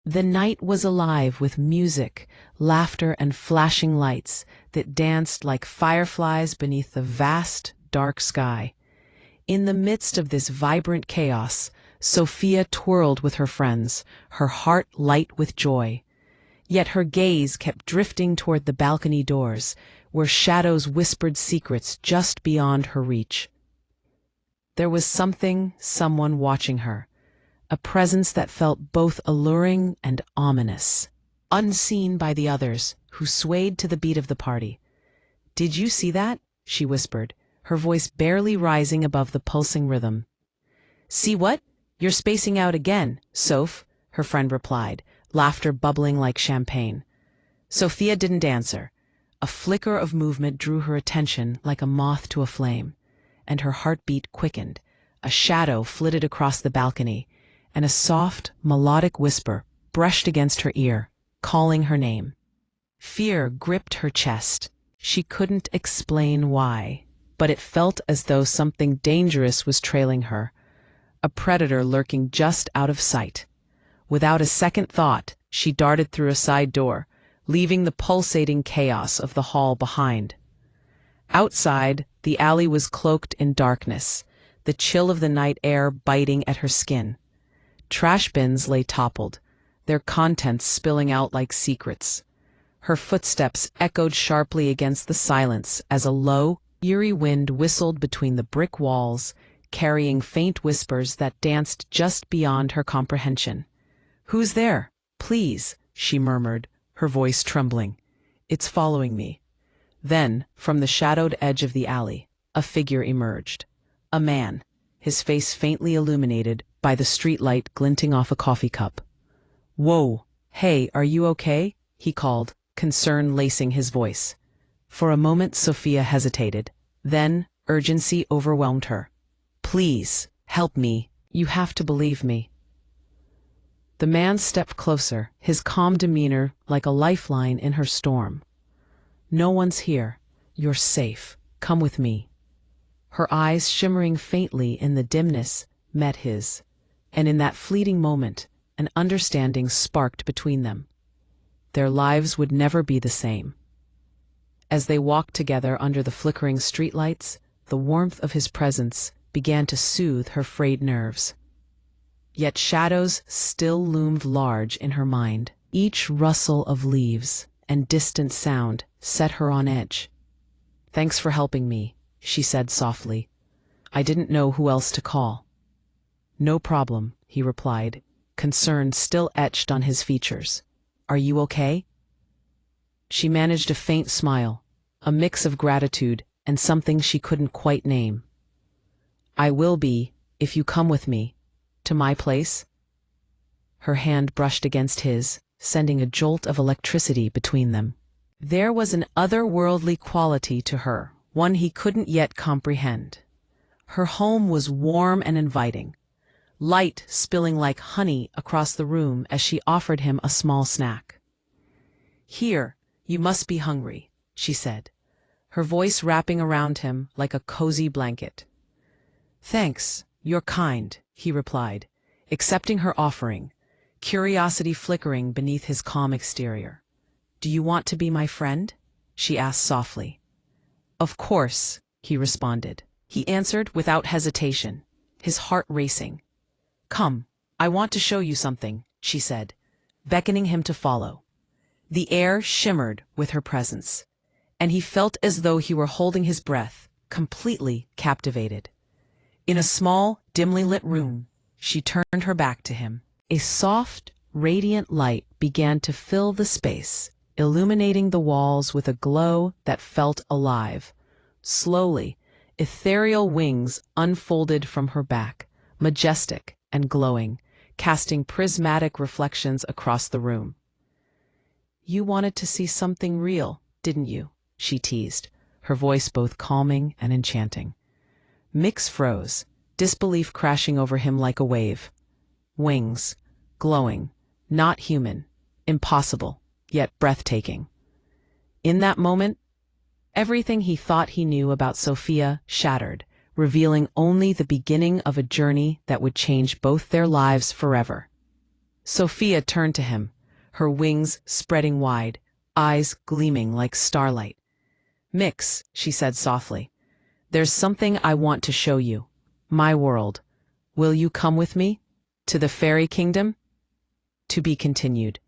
The night was alive with music, laughter, and flashing lights that danced like fireflies beneath the vast, dark sky. In the midst of this vibrant chaos, Sophia twirled with her friends, her heart light with joy. Yet her gaze kept drifting toward the balcony doors, where shadows whispered secrets just beyond her reach. There was someone watching her, a presence that felt both alluring and ominous, unseen by the others, who swayed to the beat of the party. "Did you see that?" she whispered, her voice barely rising above the pulsing rhythm. "See what? You're spacing out again, Soph," her friend replied, laughter bubbling like champagne. Sophia didn't answer. A flicker of movement drew her attention like a moth to a flame, and her heartbeat quickened. A shadow flitted across the balcony, and a soft, melodic whisper brushed against her ear, calling her name. Fear gripped her chest. She couldn't explain why, but it felt as though something dangerous was trailing her, a predator lurking just out of sight. Without a second thought, she darted through a side door, leaving the pulsating chaos of the hall behind. Outside, the alley was cloaked in darkness, the chill of the night air biting at her skin. Trash bins lay toppled, their contents spilling out like secrets. Her footsteps echoed sharply against the silence as a low, eerie wind whistled between the brick walls, carrying faint whispers that danced just beyond her comprehension. "Who's there? Please," she murmured, her voice trembling. "It's following me." Then, from the shadowed edge of the alley, a figure emerged. A man, his face faintly illuminated by the streetlight glinting off a coffee cup. "Whoa, hey, are you okay?" he called, concern lacing his voice. For a moment Sophia hesitated. Then urgency overwhelmed her. "Please, help me. You have to believe me." The man stepped closer, his calm demeanor like a lifeline in her storm. "No one's here. You're safe. Come with me." Her eyes, shimmering faintly in the dimness, met his, and in that fleeting moment, an understanding sparked between them. Their lives would never be the same. As they walked together under the flickering streetlights, the warmth of his presence began to soothe her frayed nerves. Yet shadows still loomed large in her mind. Each rustle of leaves and distant sound set her on edge. "Thanks for helping me," she said softly. "I didn't know who else to call." "No problem," he replied, concern still etched on his features. "Are you okay?" She managed a faint smile, a mix of gratitude and something she couldn't quite name. "I will be, if you come with me. To my place?" Her hand brushed against his, sending a jolt of electricity between them. There was an otherworldly quality to her, one he couldn't yet comprehend. Her home was warm and inviting, light spilling like honey across the room as she offered him a small snack. "Here, you must be hungry," she said, her voice wrapping around him like a cozy blanket. "Thanks, you're kind," he replied, accepting her offering, curiosity flickering beneath his calm exterior. "Do you want to be my friend?" she asked softly. "Of course," he responded. He answered without hesitation, his heart racing. "Come, I want to show you something," she said, beckoning him to follow. The air shimmered with her presence, and he felt as though he were holding his breath, completely captivated. In a small, dimly lit room, she turned her back to him. A soft, radiant light began to fill the space, illuminating the walls with a glow that felt alive. Slowly, ethereal wings unfolded from her back, majestic and glowing, casting prismatic reflections across the room. "You wanted to see something real, didn't you?" she teased, her voice both calming and enchanting. Mix froze, disbelief crashing over him like a wave. Wings, glowing, not human, impossible, yet breathtaking. In that moment, everything he thought he knew about Sophia shattered, revealing only the beginning of a journey that would change both their lives forever. Sophia turned to him, her wings spreading wide, eyes gleaming like starlight. Mix, she said softly. There's something I want to show you. My world. Will you come with me? To the fairy kingdom? To be continued.